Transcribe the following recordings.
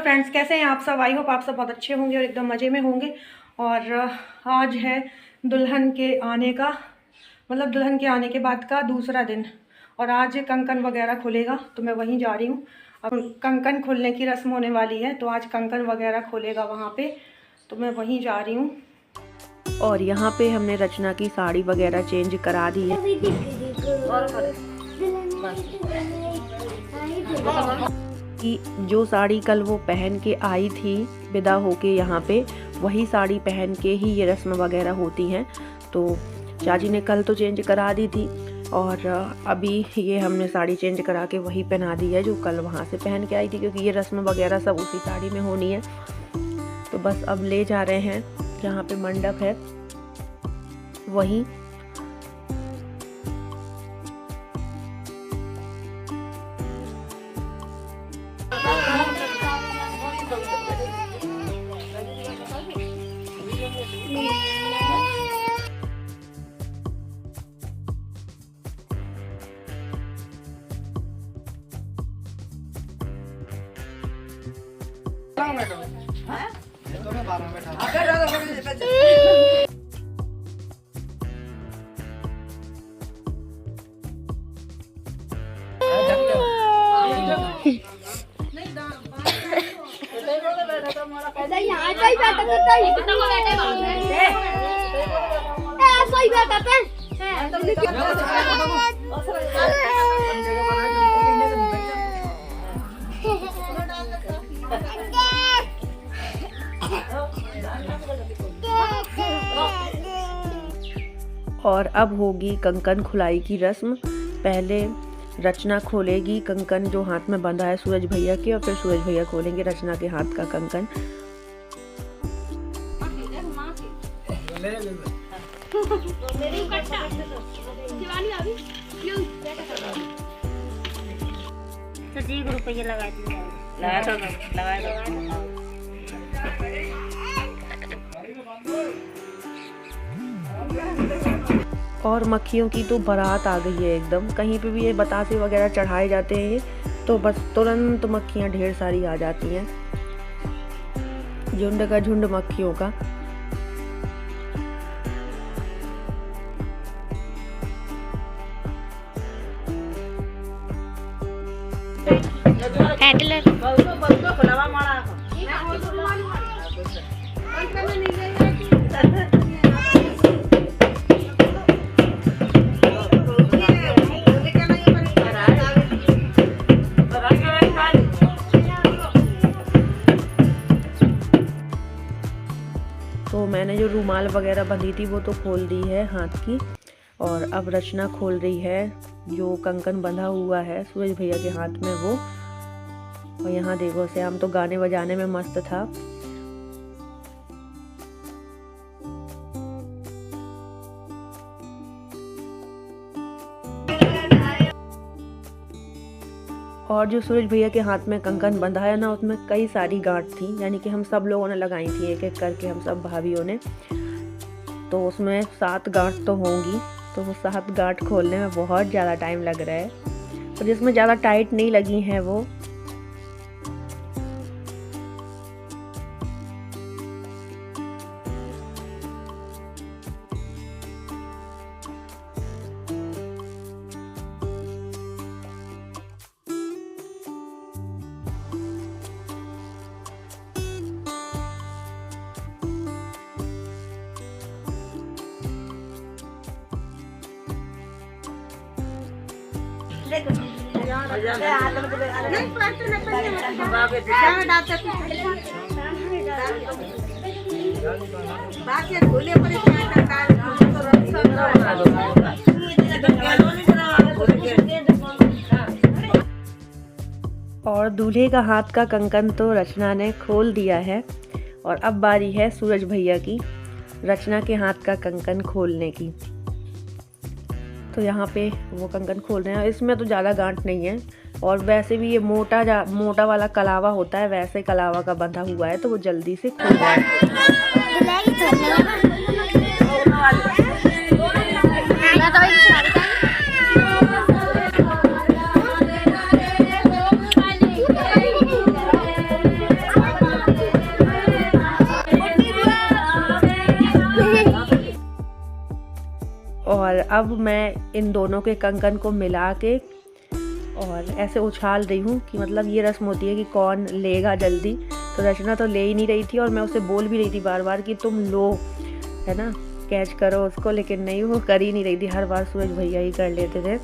Friends, कैसे हैं आप सब? आई होप आप सब बहुत अच्छे होंगे और एकदम मज़े में होंगे। और आज है दुल्हन के आने का, मतलब दुल्हन के आने के बाद का दूसरा दिन। और आज कंकन वगैरह खुलेगा तो मैं वहीं जा रही हूँ। अब कंकन खुलने की रस्म होने वाली है तो आज कंकन वगैरह खुलेगा वहाँ पे, तो मैं वहीं जा रही हूँ। और यहाँ पे हमने रचना की साड़ी वगैरह चेंज करा दी है। कि जो साड़ी कल वो पहन के आई थी विदा होके यहाँ पे, वही साड़ी पहन के ही ये रस्म वगैरह होती हैं। तो चाची ने कल तो चेंज करा दी थी और अभी ये हमने साड़ी चेंज करा के वही पहना दी है जो कल वहाँ से पहन के आई थी, क्योंकि ये रस्म वगैरह सब उसी साड़ी में होनी है। तो बस अब ले जा रहे हैं जहाँ पे मंडप है वहीं। और अब होगी कंकन खुलाई की रस्म। पहले रचना खोलेगी कंकन जो हाथ में बंधा है सूरज भैया के, और फिर सूरज भैया खोलेंगे रचना के हाथ का कंकन। और मक्खियों की तो बारात आ गई है एकदम। कहीं पे भी ये बतासे वगैरह चढ़ाए जाते हैं तो बस तुरंत मक्खियाँ ढेर सारी आ जाती हैं, झुंड का झुंड मक्खियों का। तो मैंने जो रुमाल वगैरह बंधी थी वो तो खोल दी है हाथ की, और अब रचना खोल रही है जो कंकन बंधा हुआ है सूरज भैया के हाथ में वो। और यहाँ देखो श्याम तो गाने बजाने में मस्त था। और जो सूरज भैया के हाथ में कंकन बंधा है ना, उसमें कई सारी गांठ थी, यानी कि हम सब लोगों ने लगाई थी एक एक करके, हम सब भाभीयों ने। तो उसमें 7 गांठ तो होंगी। तो वो 7 गांठ खोलने में बहुत ज़्यादा टाइम लग रहा है, और जिसमें ज़्यादा टाइट नहीं लगी हैं वो और दूल्हे का हाथ का कंकन तो रचना ने खोल दिया है। और अब बारी है सूरज भैया की रचना के हाथ का कंकन खोलने की। तो यहाँ पे वो कंकन खोल रहे हैं। इसमें तो ज़्यादा गांठ नहीं है, और वैसे भी ये मोटा वाला कलावा होता है, वैसे कलावा का बंधा हुआ है तो वो जल्दी से खुल जाएगा। और अब मैं इन दोनों के कंकन को मिला के और ऐसे उछाल रही हूँ कि मतलब ये रस्म होती है कि कौन लेगा जल्दी। तो रचना तो ले ही नहीं रही थी और मैं उसे बोल भी रही थी बार बार कि तुम लो, है ना, कैच करो उसको, लेकिन नहीं, वो कर ही नहीं रही थी। हर बार सूरज भैया ही कर लेते थे।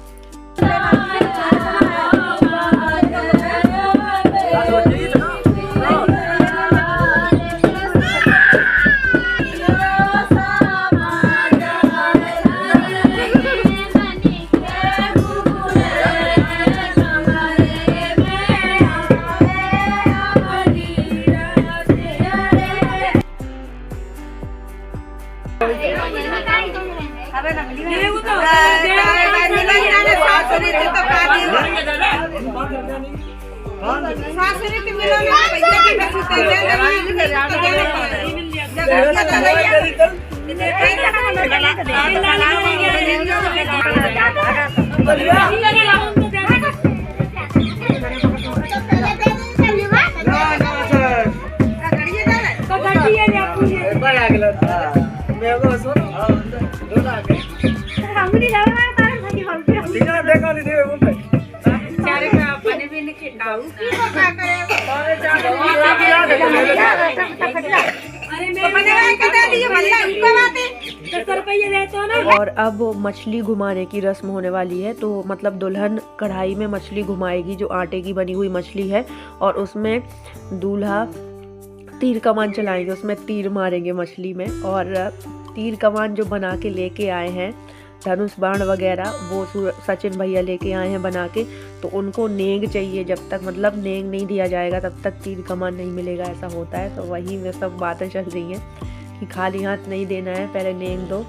और अब मछली घुमाने की रस्म होने वाली है। तो मतलब दुल्हन कढ़ाई में मछली घुमाएगी जो आटे की बनी हुई मछली है, और उसमें दूल्हा तीर कमान चलाएंगे, उसमें तीर मारेंगे मछली में। और तीर कमान जो बना के लेके आए हैं, धनुष बाण वगैरह, वो सचिन भैया लेके आए हैं बना के। तो उनको नेग चाहिए, जब तक मतलब नेग नहीं दिया जाएगा तब तक तीर कमान नहीं मिलेगा, ऐसा होता है। तो वही में सब बातें चल रही हैं कि खाली हाथ नहीं देना है, पहले नेग दो।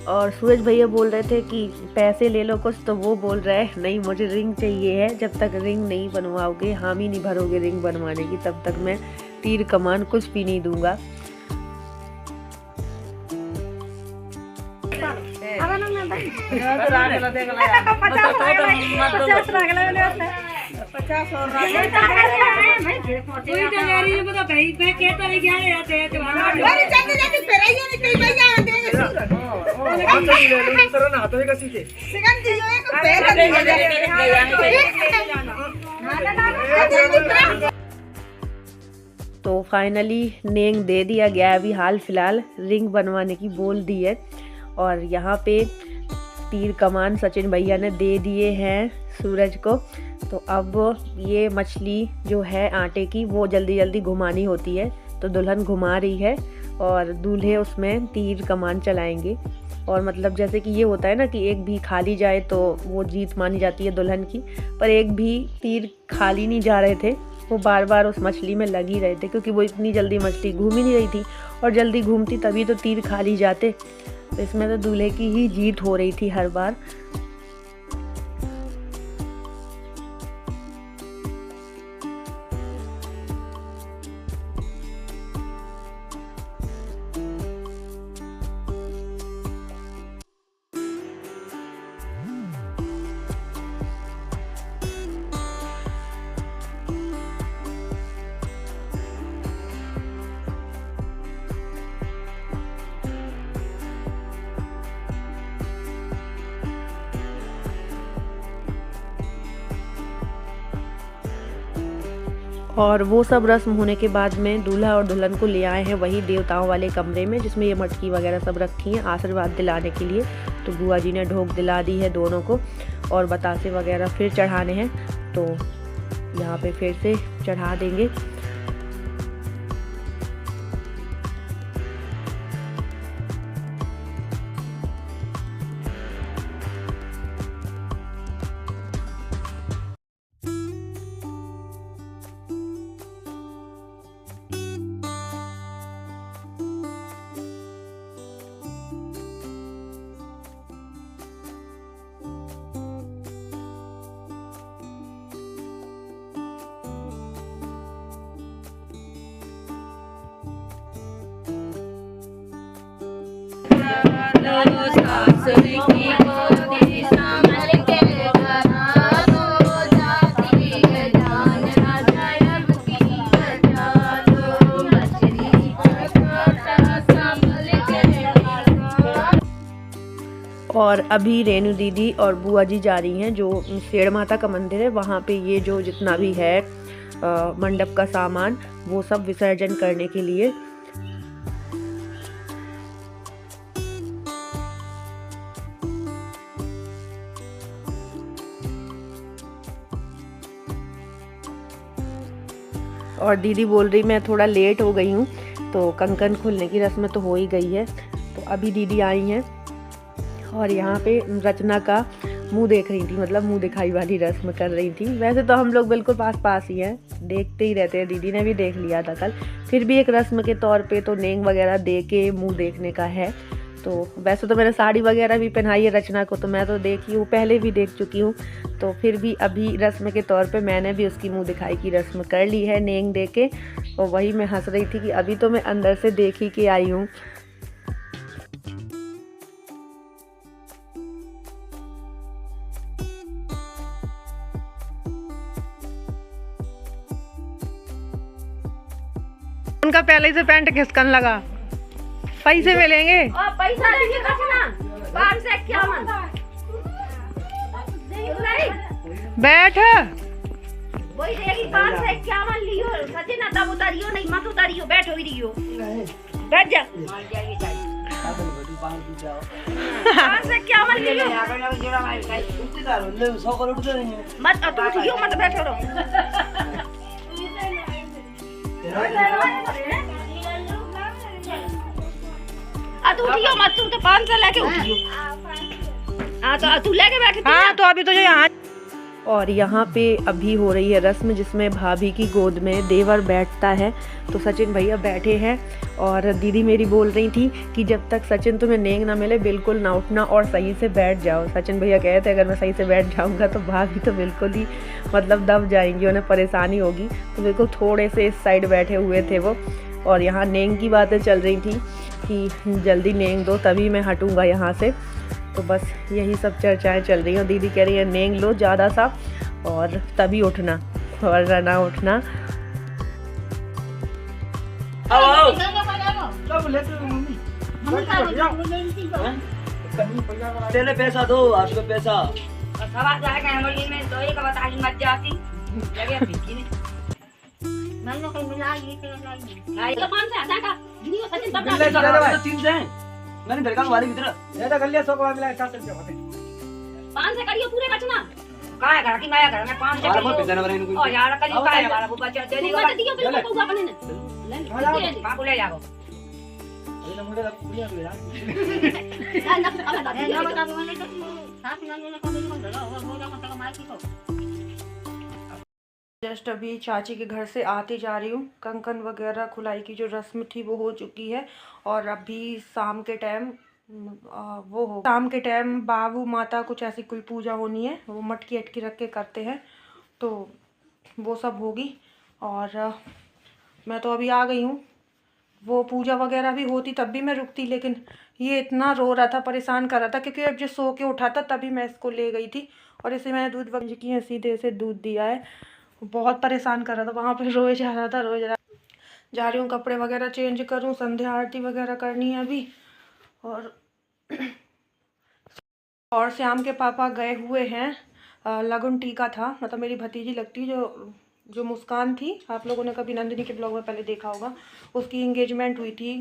और सूरज भैया बोल रहे थे कि पैसे ले लो कुछ, तो वो बोल रहा है नहीं, मुझे रिंग चाहिए है। जब तक रिंग नहीं बनवाओगे, हामी नहीं भरोगे रिंग बनवाने की, तब तक मैं तीर कमान कुछ भी नहीं दूंगा। तो फाइनली नेंग दे दिया गया है। अभी हाल फिलहाल रिंग बनवाने की बोल दी है। और यहाँ पे तीर कमान सचिन भैया ने दे दिए हैं सूरज को। तो अब ये मछली जो है आटे की, वो जल्दी जल्दी घुमानी होती है। तो दुल्हन घुमा रही है और दूल्हे उसमें तीर कमान चलाएंगे। और मतलब जैसे कि ये होता है ना कि एक भी खाली जाए तो वो जीत मानी जाती है दुल्हन की, पर एक भी तीर खाली नहीं जा रहे थे, वो बार बार उस मछली में लग ही रहे थे, क्योंकि वो इतनी जल्दी मछली घूम ही नहीं रही थी। और जल्दी घूमती तभी तो तीर खाली जाते। तो इसमें तो दूल्हे की ही जीत हो रही थी हर बार। और वो सब रस्म होने के बाद में दूल्हा और दुल्हन को ले आए हैं वही देवताओं वाले कमरे में, जिसमें ये मटकी वगैरह सब रखी हैं आशीर्वाद दिलाने के लिए। तो बुआ जी ने ढोक दिला दी है दोनों को, और बतासे वगैरह फिर चढ़ाने हैं। तो यहाँ पे फिर से चढ़ा देंगे। और अभी रेणु दीदी और बुआ जी जा रही हैं जो शेर माता का मंदिर है वहाँ पे ये जो जितना भी है मंडप का सामान वो सब विसर्जन करने के लिए। और दीदी बोल रही मैं थोड़ा लेट हो गई हूँ, तो कंकन खुलने की रस्म तो हो ही गई है। तो अभी दीदी आई हैं और यहाँ पे रचना का मुंह देख रही थी, मतलब मुंह दिखाई वाली रस्म कर रही थी। वैसे तो हम लोग बिल्कुल पास पास ही हैं, देखते ही रहते हैं, दीदी ने भी देख लिया था कल। फिर भी एक रस्म के तौर पे तो नेंग वगैरह दे के मुँह देखने का है। तो वैसे तो मैंने साड़ी वगैरह भी पहनाई है रचना को, तो मैं तो देखी हूँ, पहले भी देख चुकी हूँ। तो फिर भी अभी रस्म के तौर पे मैंने भी उसकी मुंह दिखाई की रस्म कर ली है नेंग दे के। और वही मैं हंस रही थी कि अभी तो मैं अंदर से देख ही के आई हूँ। उनका पहले से पैंट खिसकन लगा। पैसे मिलेंगे और पैसा दीजिए रचना 551 बैठ वही देगी 551 लियो सचिन तब उतारियो नहीं मत उतारियो बैठो ही रहियो बैठ जा 551 लियो मत उठियो मत बैठो रहो तू उठियो मत तू तो 500 लेके उठियो। हाँ तो तू लेके बैठ। हाँ तो अभी तो जो यहाँ। और यहाँ पे अभी हो रही है रस्म जिसमें भाभी की गोद में देवर बैठता है। तो सचिन भैया बैठे हैं और दीदी मेरी बोल रही थी कि जब तक सचिन तुम्हें नेंग ना मिले बिल्कुल ना उठना और सही से बैठ जाओ। सचिन भैया कहे थे अगर मैं सही से बैठ जाऊँगा तो भाभी तो बिल्कुल ही मतलब दब जाएंगी, उन्हें परेशानी होगी। तो बिल्कुल थोड़े से इस साइड बैठे हुए थे वो। और यहाँ नेंग की बातें चल रही थी कि जल्दी नेंग दो तभी मैं हटूँगा यहाँ से। तो बस यही सब चर्चाएं चल रही हैं। दीदी कह रही है नेंग लो ज़्यादा सा और तभी उठना, वरना ना उठना। पहले पैसा दो, आज को पैसा मैंने घर का वाली भीतर ऐसा कर लिया 100 का मिला 400 रुपए 500 करियो पूरे बचना का है घर की माया घर में 500 और बहुत पैसा ना बने कोई ओ यार कल का है हमारा बुबा चल देगा दियो बिल्कुल को अपने ने बाबू ले जाओ अरे ना मुझे कुड़िया भी यार ना बता दो मैंने तो साथ में ने को बिल्कुल दो हो जा मत मार की को। जस्ट अभी चाची के घर से आते जा रही हूँ। कंकन वगैरह खुलाई की जो रस्म थी वो हो चुकी है और अभी शाम के टाइम शाम के टाइम बाबू माता कुछ ऐसी कोई पूजा होनी है, वो मटकी अटकी रख के करते हैं, तो वो सब होगी। और मैं तो अभी आ गई हूँ। वो पूजा वगैरह भी होती तब भी मैं रुकती, लेकिन ये इतना रो रहा था, परेशान कर रहा था, क्योंकि अब जो सो के उठा था तभी मैं इसको ले गई थी और इसे मैंने दूध वगैरह की है, सीधे से दूध दिया है। बहुत परेशान कर रहा था, वहाँ पे रोए जा रहा था, रोए जा रही हूँ। कपड़े वगैरह चेंज करूँ, संध्या आरती वगैरह करनी है अभी। और श्याम के पापा गए हुए हैं लगन टीका था, मतलब मेरी भतीजी लगती जो मुस्कान थी, आप लोगों ने कभी नंदिनी के ब्लॉग में पहले देखा होगा, उसकी इंगेजमेंट हुई थी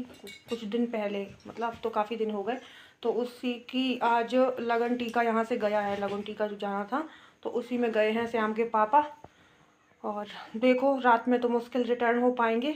कुछ दिन पहले, मतलब अब तो काफ़ी दिन हो गए। तो उसी की आज लगन टीका यहाँ से गया है, लगन टीका जो जाना था तो उसी में गए हैं श्याम के पापा। और देखो रात में तो मुश्किल रिटर्न हो पाएंगे।